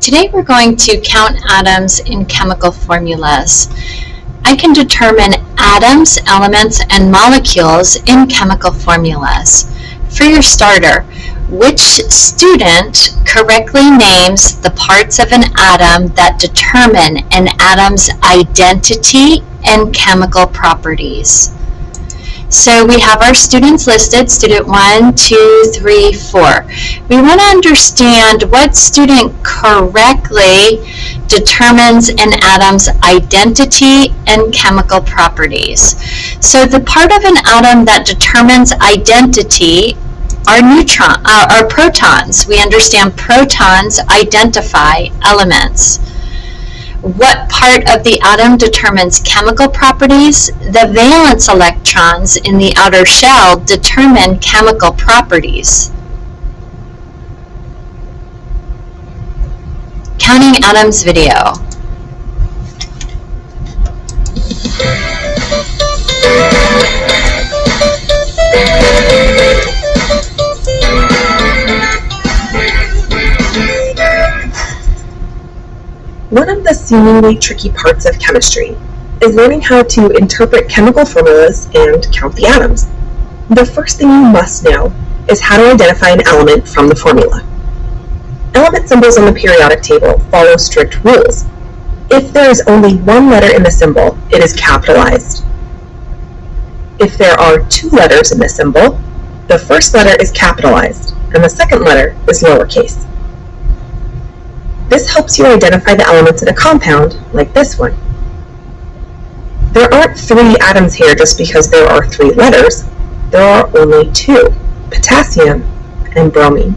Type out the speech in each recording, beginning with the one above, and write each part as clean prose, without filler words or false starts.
Today we're going to count atoms in chemical formulas. I can determine atoms, elements, and molecules in chemical formulas. For your starter, which student correctly names the parts of an atom that determine an atom's identity and chemical properties? So we have our students listed, student 1, 2, 3, 4. We want to understand what student correctly determines an atom's identity and chemical properties. So the part of an atom that determines identity are protons. We understand protons identify elements. What part of the atom determines chemical properties? The valence electrons in the outer shell determine chemical properties. Counting atoms video. One of the seemingly tricky parts of chemistry is learning how to interpret chemical formulas and count the atoms. The first thing you must know is how to identify an element from the formula. Element symbols on the periodic table follow strict rules. If there is only one letter in the symbol, it is capitalized. If there are two letters in the symbol, the first letter is capitalized and the second letter is lowercase. This helps you identify the elements in a compound, like this one. There aren't 3 atoms here just because there are 3 letters. There are only 2, potassium and bromine.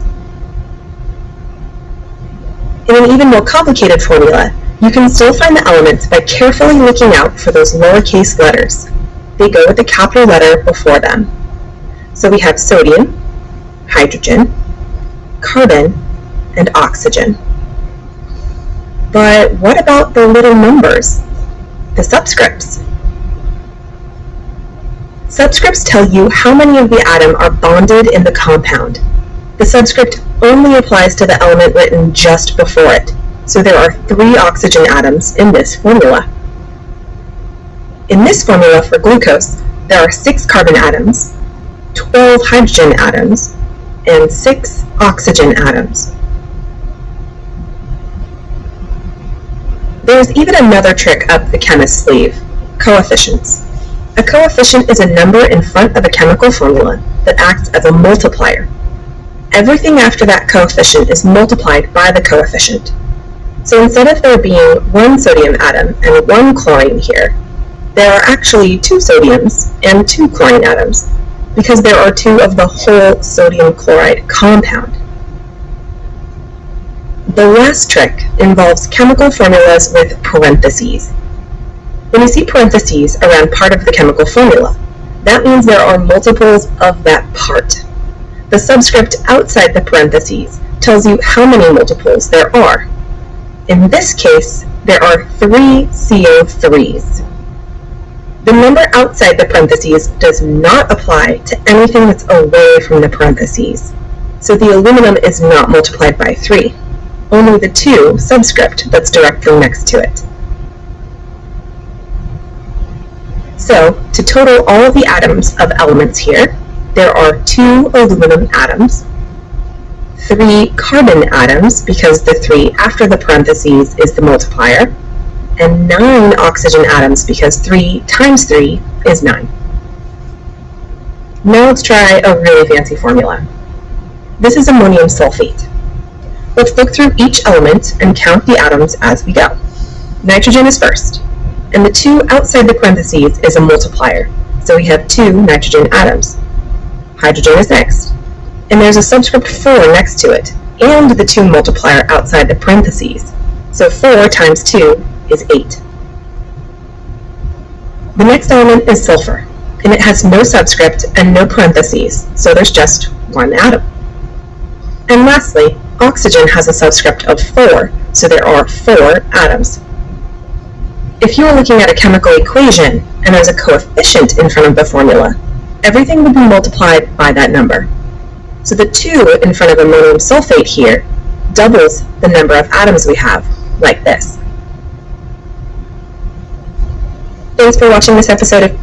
In an even more complicated formula, you can still find the elements by carefully looking out for those lowercase letters. They go with the capital letter before them. So we have sodium, hydrogen, carbon, and oxygen. But what about the little numbers, the subscripts? Subscripts tell you how many of the atom are bonded in the compound. The subscript only applies to the element written just before it, so there are 3 oxygen atoms in this formula. In this formula for glucose, there are 6 carbon atoms, 12 hydrogen atoms, and 6 oxygen atoms. There's even another trick up the chemist's sleeve, coefficients. A coefficient is a number in front of a chemical formula that acts as a multiplier. Everything after that coefficient is multiplied by the coefficient. So instead of there being 1 sodium atom and 1 chlorine here, there are actually 2 sodiums and 2 chlorine atoms, because there are 2 of the whole sodium chloride compound. The last trick involves chemical formulas with parentheses. When you see parentheses around part of the chemical formula, that means there are multiples of that part. The subscript outside the parentheses tells you how many multiples there are. In this case, there are 3 CO3s. The number outside the parentheses does not apply to anything that's away from the parentheses, so the aluminum is not multiplied by 3. Only the 2 subscript that's directly next to it. So, to total all of the atoms of elements here, there are 2 aluminum atoms, 3 carbon atoms, because the 3 after the parentheses is the multiplier, and 9 oxygen atoms, because 3 times 3 is 9. Now let's try a really fancy formula. This is ammonium sulfate. Let's look through each element and count the atoms as we go. Nitrogen is first, and the 2 outside the parentheses is a multiplier, so we have 2 nitrogen atoms. Hydrogen is next, and there's a subscript 4 next to it, and the 2 multiplier outside the parentheses, so 4 times 2 is 8. The next element is sulfur, and it has no subscript and no parentheses, so there's just 1 atom. And lastly, oxygen has a subscript of 4, so there are 4 atoms. If you were looking at a chemical equation and there's a coefficient in front of the formula, everything would be multiplied by that number. So the 2 in front of ammonium sulfate here doubles the number of atoms we have, like this. Thanks for watching this episode.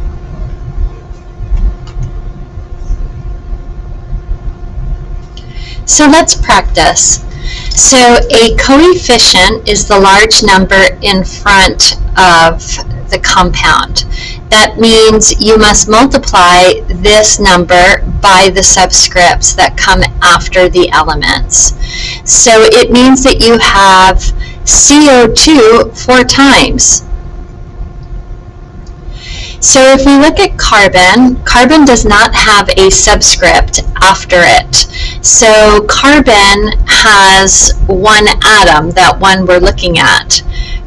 So let's practice. So a coefficient is the large number in front of the compound. That means you must multiply this number by the subscripts that come after the elements. So it means that you have CO2 4 times. So if we look at carbon, carbon does not have a subscript after it. So carbon has one atom, that one we're looking at.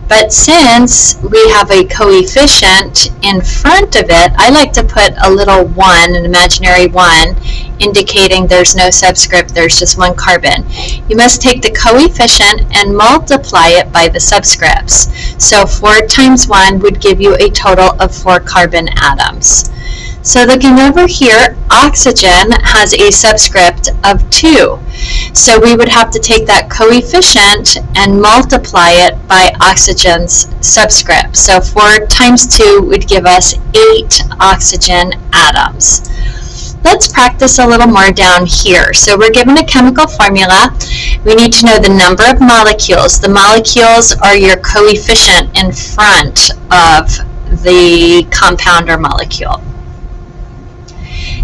But since we have a coefficient in front of it, I like to put a little 1, an imaginary 1, indicating there's no subscript, there's just one carbon. You must take the coefficient and multiply it by the subscripts. So 4 times 1 would give you a total of 4 carbon atoms. So looking over here, oxygen has a subscript of 2. So we would have to take that coefficient and multiply it by oxygen's subscript. So 4 times 2 would give us 8 oxygen atoms. Let's practice a little more down here. So we're given a chemical formula. We need to know the number of molecules. The molecules are your coefficient in front of the compound or molecule.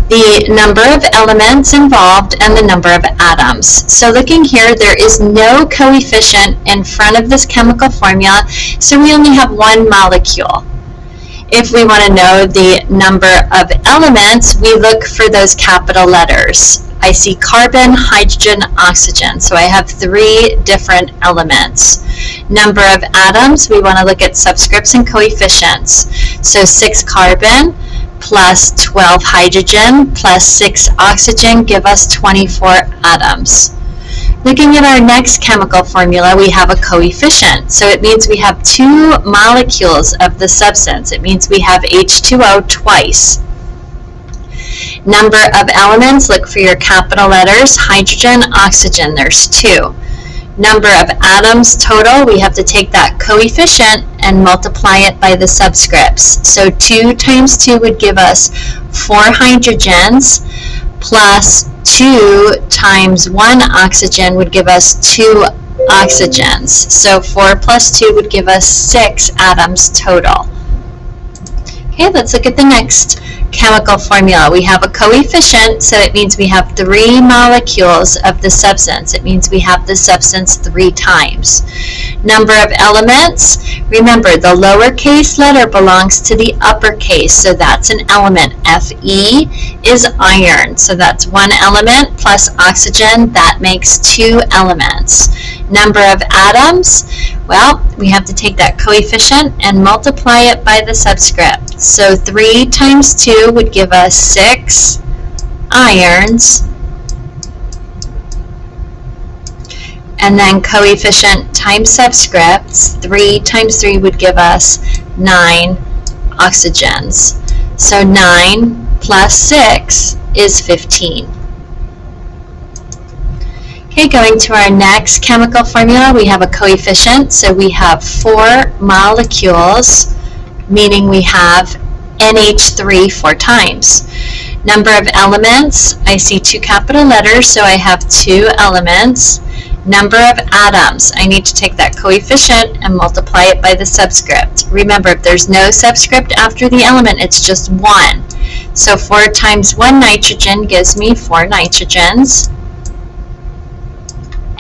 The number of elements involved and the number of atoms. So looking here, there is no coefficient in front of this chemical formula, so we only have one molecule. If we want to know the number of elements, we look for those capital letters. I see carbon, hydrogen, oxygen, so I have 3 different elements. Number of atoms, we want to look at subscripts and coefficients. So 6 carbon plus 12 hydrogen plus 6 oxygen give us 24 atoms. Looking at our next chemical formula, we have a coefficient. So it means we have 2 molecules of the substance. It means we have H2O twice. Number of elements, look for your capital letters. Hydrogen, oxygen, there's 2. Number of atoms total, we have to take that coefficient and multiply it by the subscripts. So 2 times 2 would give us 4 hydrogens plus 2 times 1 oxygen would give us 2 oxygens. So 4 plus 2 would give us 6 atoms total. Okay, let's look at the next chemical formula. We have a coefficient, so it means we have 3 molecules of the substance. It means we have the substance 3 times. Number of elements, remember the lowercase letter belongs to the uppercase, so that's an element. Fe is iron, so that's 1 element plus oxygen, that makes 2 elements. Number of atoms, well, we have to take that coefficient and multiply it by the subscript. So 3 times 2 would give us 6 irons, and then coefficient times subscripts, 3 times 3 would give us 9 oxygens. So 9 plus 6 is 15. Okay, going to our next chemical formula, we have a coefficient, so we have 4 molecules, meaning we have NH3 4 times. Number of elements, I see 2 capital letters, so I have 2 elements. Number of atoms, I need to take that coefficient and multiply it by the subscript. Remember, if there's no subscript after the element, it's just 1. So 4 times 1 nitrogen gives me 4 nitrogens.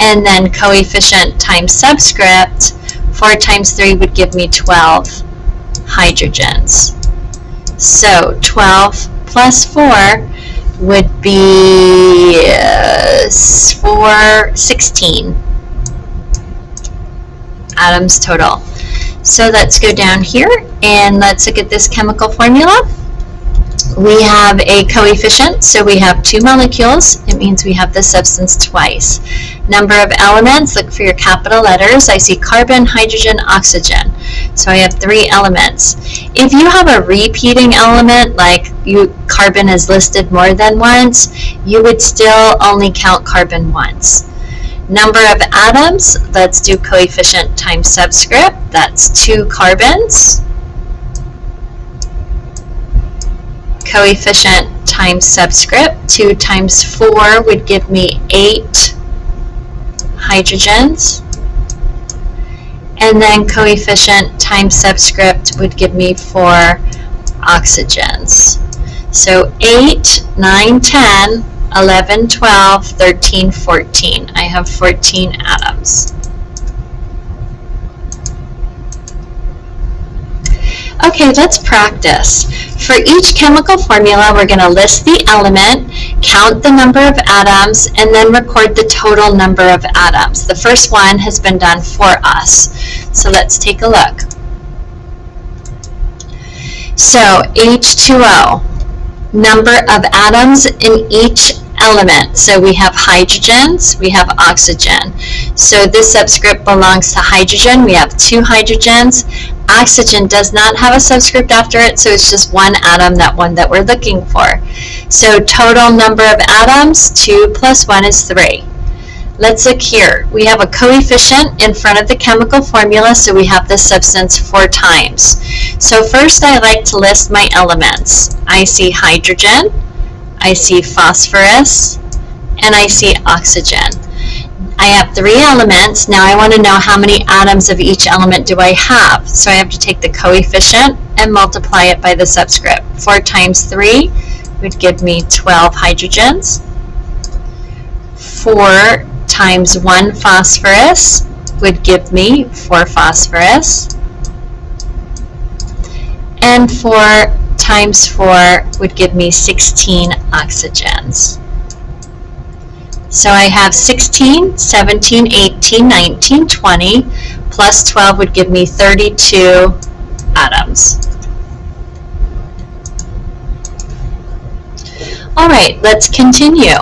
And then coefficient times subscript, 4 times 3 would give me 12 hydrogens. So 12 plus 4 would be 16 atoms total. So let's go down here and let's look at this chemical formula. We have a coefficient, so we have 2 molecules. It means we have the substance twice. Number of elements, look for your capital letters. I see carbon, hydrogen, oxygen. So I have 3 elements. If you have a repeating element, like carbon is listed more than once, you would still only count carbon once. Number of atoms, let's do coefficient times subscript. That's 2 carbons. Coefficient times subscript, 2 times 4 would give me 8 hydrogens. And then coefficient times subscript would give me 4 oxygens. So 8, 9, 10, 11, 12, 13, 14. I have 14 atoms. Okay, let's practice. For each chemical formula, we're going to list the element, count the number of atoms, and then record the total number of atoms. The first one has been done for us. So let's take a look. So H2O, number of atoms in each element. So we have hydrogens, we have oxygen. So this subscript belongs to hydrogen. We have 2 hydrogens. Oxygen does not have a subscript after it, so it's just 1 atom, that one that we're looking for. So total number of atoms, 2 plus 1 is 3. Let's look here. We have a coefficient in front of the chemical formula, so we have this substance 4 times. So first I like to list my elements. I see hydrogen, I see phosphorus, and I see oxygen. I have 3 elements. Now I want to know how many atoms of each element do I have. So I have to take the coefficient and multiply it by the subscript. 4 times 3 would give me 12 hydrogens. 4 times 1 phosphorus would give me 4 phosphorus. And 4 times 4 would give me 16 oxygens. So I have 16, 17, 18, 19, 20, plus 12 would give me 32 atoms. All right, let's continue.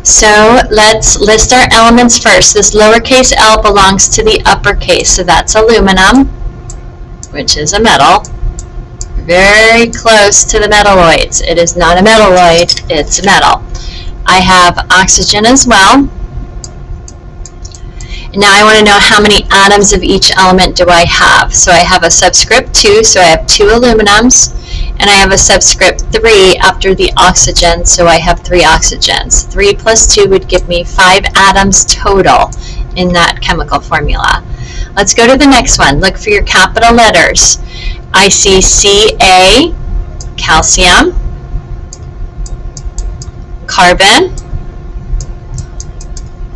So let's list our elements first. This lowercase l belongs to the uppercase, so that's aluminum, which is a metal. Very close to the metalloids. It is not a metalloid, it's a metal. I have oxygen as well. And now I want to know how many atoms of each element do I have. So I have a subscript 2, so I have 2 aluminums, and I have a subscript 3 after the oxygen, so I have 3 oxygens. 3 plus 2 would give me 5 atoms total in that chemical formula. Let's go to the next one. Look for your capital letters. I see Ca, calcium, carbon,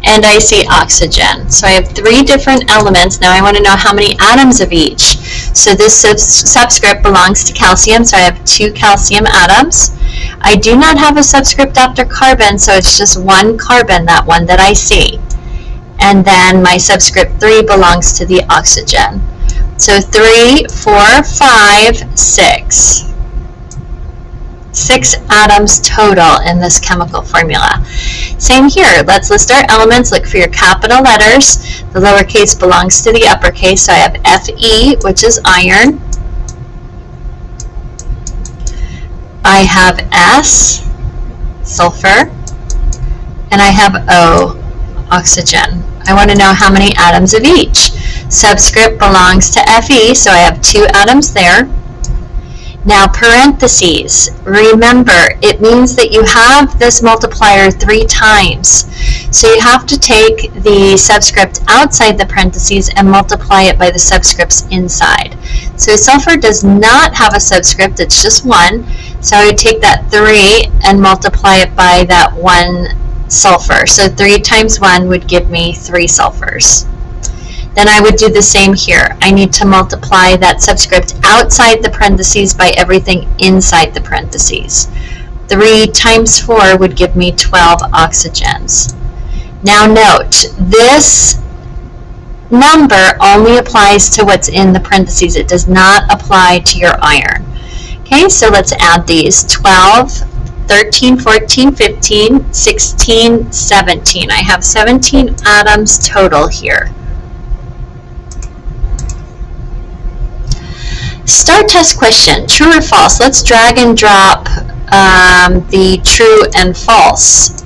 and I see oxygen. So I have 3 different elements. Now I want to know how many atoms of each. So this subscript belongs to calcium, so I have 2 calcium atoms. I do not have a subscript after carbon, so it's just 1 carbon, that one that I see. And then my subscript 3 belongs to the oxygen. So 3, 4, 5, 6. 6 atoms total in this chemical formula. Same here. Let's list our elements. Look for your capital letters. The lowercase belongs to the uppercase, so I have Fe, which is iron. I have S, sulfur, and I have O, oxygen. I want to know how many atoms of each. Subscript belongs to Fe, so I have 2 atoms there. Now parentheses, remember, it means that you have this multiplier 3 times. So you have to take the subscript outside the parentheses and multiply it by the subscripts inside. So sulfur does not have a subscript, it's just 1. So I would take that 3 and multiply it by that 1 sulfur. So 3 times 1 would give me 3 sulfurs. Then I would do the same here. I need to multiply that subscript outside the parentheses by everything inside the parentheses. 3 times 4 would give me 12 oxygens. Now note, this number only applies to what's in the parentheses. It does not apply to your iron. Okay, so let's add these. 12, 13, 14, 15, 16, 17. I have 17 atoms total here. Start test question, true or false? Let's drag and drop the true and false.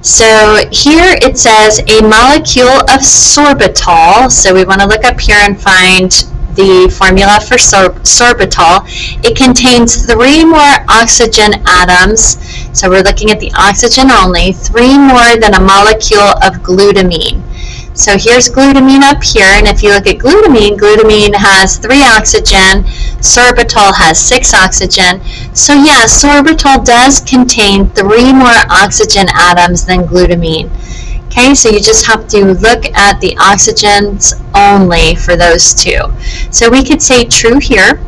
So here it says a molecule of sorbitol. So we want to look up here and find the formula for sorbitol. It contains 3 more oxygen atoms. So we're looking at the oxygen only, 3 more than a molecule of glutamine. So here's glutamine up here, and if you look at glutamine, glutamine has 3 oxygen, sorbitol has 6 oxygen. So yeah, sorbitol does contain 3 more oxygen atoms than glutamine. Okay, so you just have to look at the oxygens only for those two. So we could say true here.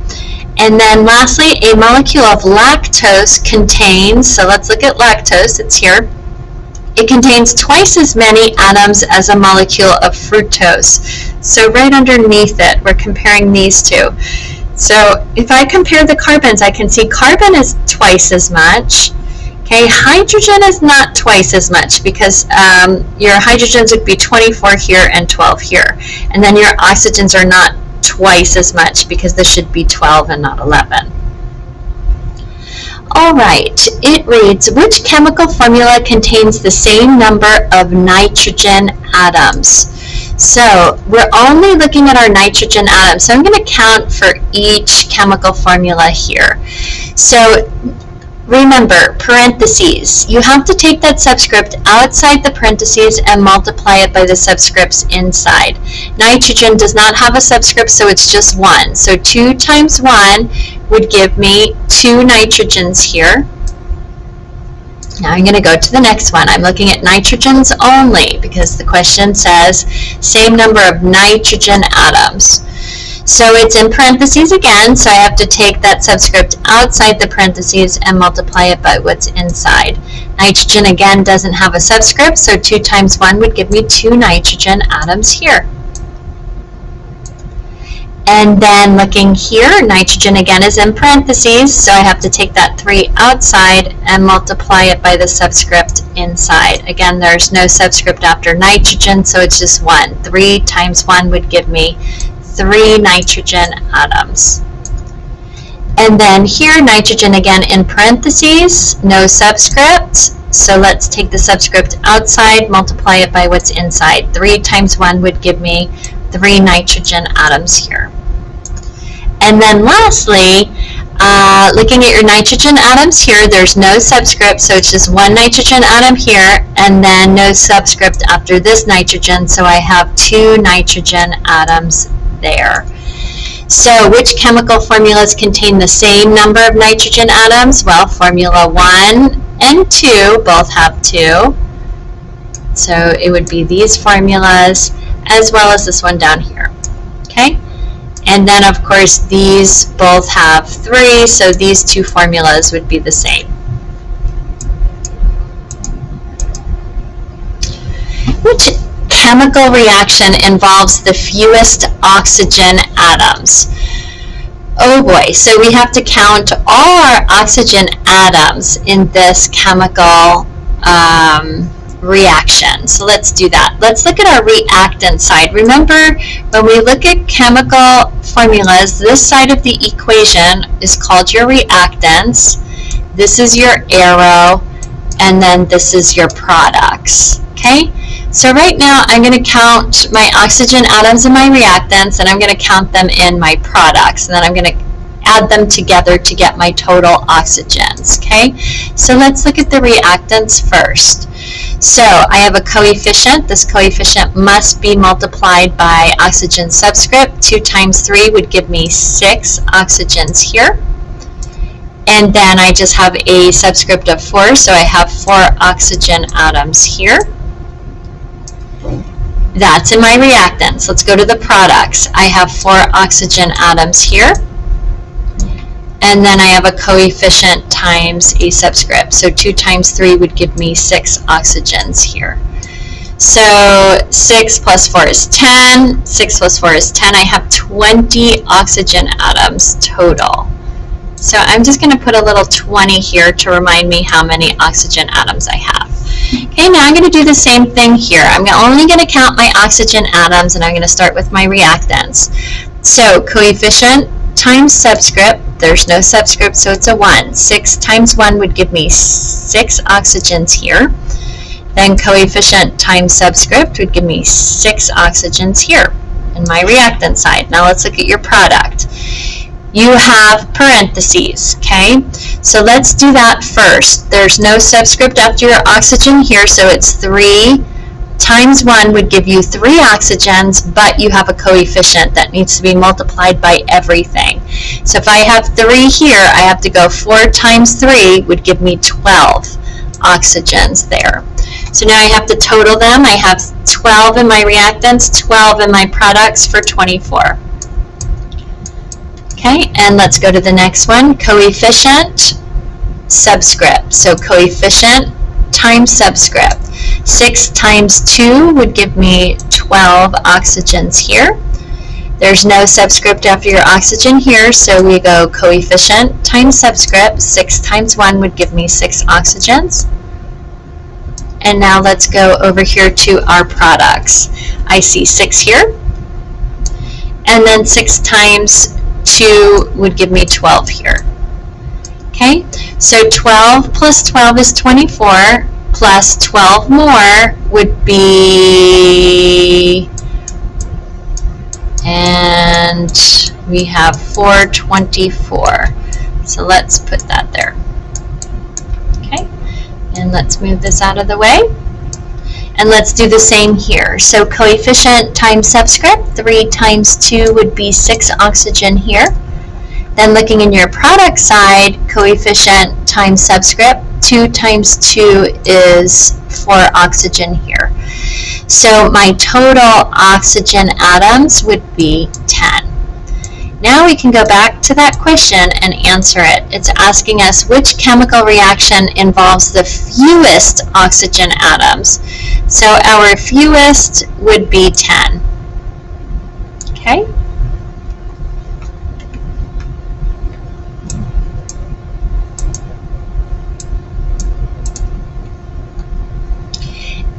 And then lastly, a molecule of lactose contains, so let's look at lactose, it's here. It contains twice as many atoms as a molecule of fructose. So right underneath it, we're comparing these two. So if I compare the carbons, I can see carbon is twice as much. Okay, hydrogen is not twice as much because your hydrogens would be 24 here and 12 here. And then your oxygens are not twice as much because this should be 12 and not 11. Alright, it reads, which chemical formula contains the same number of nitrogen atoms? So we're only looking at our nitrogen atoms. So I'm going to count for each chemical formula here. So remember, parentheses. You have to take that subscript outside the parentheses and multiply it by the subscripts inside. Nitrogen does not have a subscript, so it's just 1. So 2 times 1 would give me 2 nitrogens here. Now I'm going to go to the next one. I'm looking at nitrogens only because the question says same number of nitrogen atoms. So it's in parentheses again, so I have to take that subscript outside the parentheses and multiply it by what's inside. Nitrogen again doesn't have a subscript, so 2 times 1 would give me 2 nitrogen atoms here. And then looking here, nitrogen again is in parentheses, so I have to take that 3 outside and multiply it by the subscript inside. Again, there's no subscript after nitrogen, so it's just 1. 3 times 1 would give me 3 nitrogen atoms. And then here, nitrogen again in parentheses, no subscript. So let's take the subscript outside, multiply it by what's inside. 3 times 1 would give me 3 nitrogen atoms here. And then lastly, looking at your nitrogen atoms here, there's no subscript, so it's just 1 nitrogen atom here, and then no subscript after this nitrogen, so I have 2 nitrogen atoms there. So which chemical formulas contain the same number of nitrogen atoms? Well, formula 1 and 2 both have 2. So it would be these formulas as well as this one down here. Okay? And then of course these both have 3, so these 2 formulas would be the same. Which chemical reaction involves the fewest oxygen atoms? Oh boy, so we have to count all our oxygen atoms in this chemical reaction. So let's do that. Let's look at our reactant side. Remember, when we look at chemical formulas, this side of the equation is called your reactants. This is your arrow, and then this is your products. Okay? So right now I'm going to count my oxygen atoms in my reactants, and I'm going to count them in my products, and then I'm going to add them together to get my total oxygens. Okay? So let's look at the reactants first. So I have a coefficient. This coefficient must be multiplied by oxygen subscript. 2 times 3 would give me 6 oxygens here. And then I just have a subscript of 4, so I have 4 oxygen atoms here. That's in my reactants. Let's go to the products. I have 4 oxygen atoms here. And then I have a coefficient times a subscript. So 2 times 3 would give me 6 oxygens here. So 6 plus 4 is 10. 6 plus 4 is 10. I have 20 oxygen atoms total. So I'm just going to put a little 20 here to remind me how many oxygen atoms I have. Okay, now I'm going to do the same thing here. I'm only going to count my oxygen atoms, and I'm going to start with my reactants. So coefficient times subscript. There's no subscript, so it's a 1. 6 times 1 would give me 6 oxygens here. Then coefficient times subscript would give me 6 oxygens here in my reactant side. Now let's look at your product. You have parentheses, okay? So let's do that first. There's no subscript after your oxygen here, so it's 3 times 1 would give you 3 oxygens, but you have a coefficient that needs to be multiplied by everything. So if I have 3 here, I have to go 4 times 3 would give me 12 oxygens there. So now I have to total them. I have 12 in my reactants, 12 in my products for 24. Okay, and let's go to the next one, coefficient, subscript. So coefficient times subscript. 6 times 2 would give me 12 oxygens here. There's no subscript after your oxygen here, so we go coefficient times subscript. 6 times 1 would give me 6 oxygens. And now let's go over here to our products. I see 6 here. And then 6 times 2 would give me 12 here. Okay, so 12 plus 12 is 24, plus 12 more would be, and we have 424. So let's put that there. Okay, and let's move this out of the way. And let's do the same here. So coefficient times subscript, 3 times 2 would be 6 oxygen here. Then looking in your product side, coefficient times subscript, 2 times 2 is 4 oxygen here. So my total oxygen atoms would be 10. Now we can go back to that question and answer it. It's asking us which chemical reaction involves the fewest oxygen atoms. So our fewest would be 10. Okay?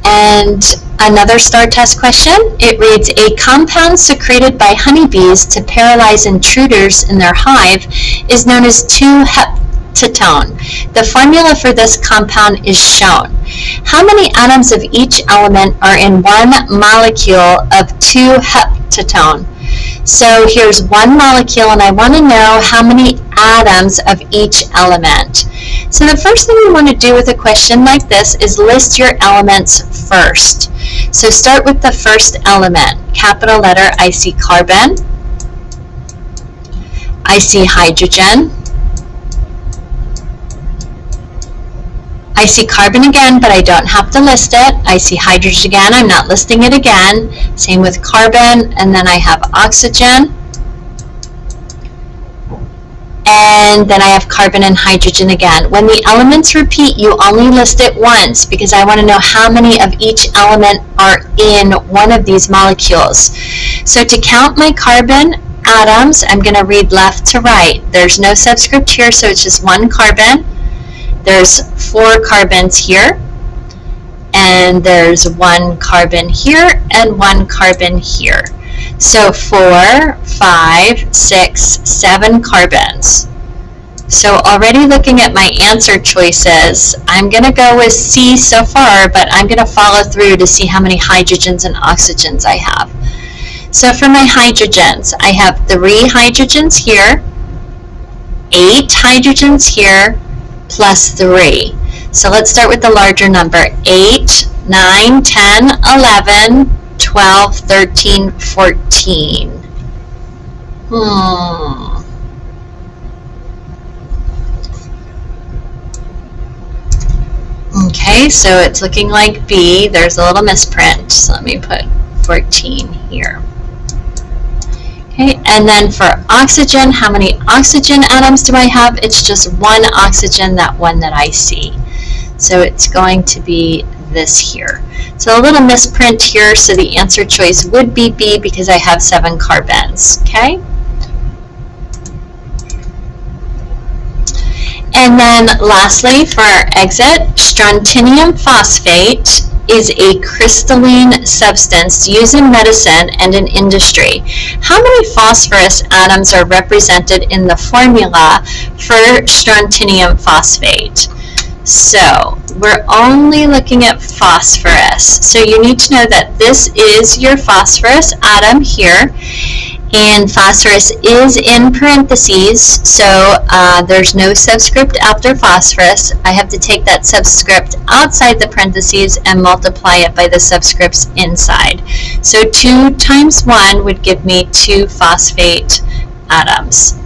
And another STAR test question, it reads, a compound secreted by honeybees to paralyze intruders in their hive is known as 2-heptatone. The formula for this compound is shown. How many atoms of each element are in one molecule of 2-heptatone? So here's one molecule, and I want to know how many atoms of each element. So the first thing we want to do with a question like this is list your elements first. So start with the first element. Capital letter, I see carbon. I see hydrogen. I see carbon again, but I don't have to list it. I see hydrogen again, I'm not listing it again. Same with carbon, and then I have oxygen. And then I have carbon and hydrogen again. When the elements repeat, you only list it once because I want to know how many of each element are in one of these molecules. So to count my carbon atoms, I'm going to read left to right. There's no subscript here, so it's just one carbon. There's 4 carbons here, and there's 1 carbon here and 1 carbon here. So 4, 5, 6, 7 carbons. So already looking at my answer choices, I'm going to go with C so far, but I'm going to follow through to see how many hydrogens and oxygens I have. So for my hydrogens, I have 3 hydrogens here, 8 hydrogens here, plus 3. So let's start with the larger number. 8, 9, 10, 11, 12, 13, 14. Okay, so it's looking like B. There's a little misprint. So let me put 14 here. Okay, and then for oxygen, how many oxygen atoms do I have? It's just 1 oxygen, that one that I see. So it's going to be this here. So a little misprint here, so the answer choice would be B because I have 7 carbons, okay? And then lastly, for our exit, strontium phosphate is a crystalline substance used in medicine and in industry. How many phosphorus atoms are represented in the formula for strontium phosphate? So we're only looking at phosphorus. So you need to know that this is your phosphorus atom here. And phosphorus is in parentheses, so there's no subscript after phosphorus. I have to take that subscript outside the parentheses and multiply it by the subscripts inside. So 2 times 1 would give me 2 phosphate atoms.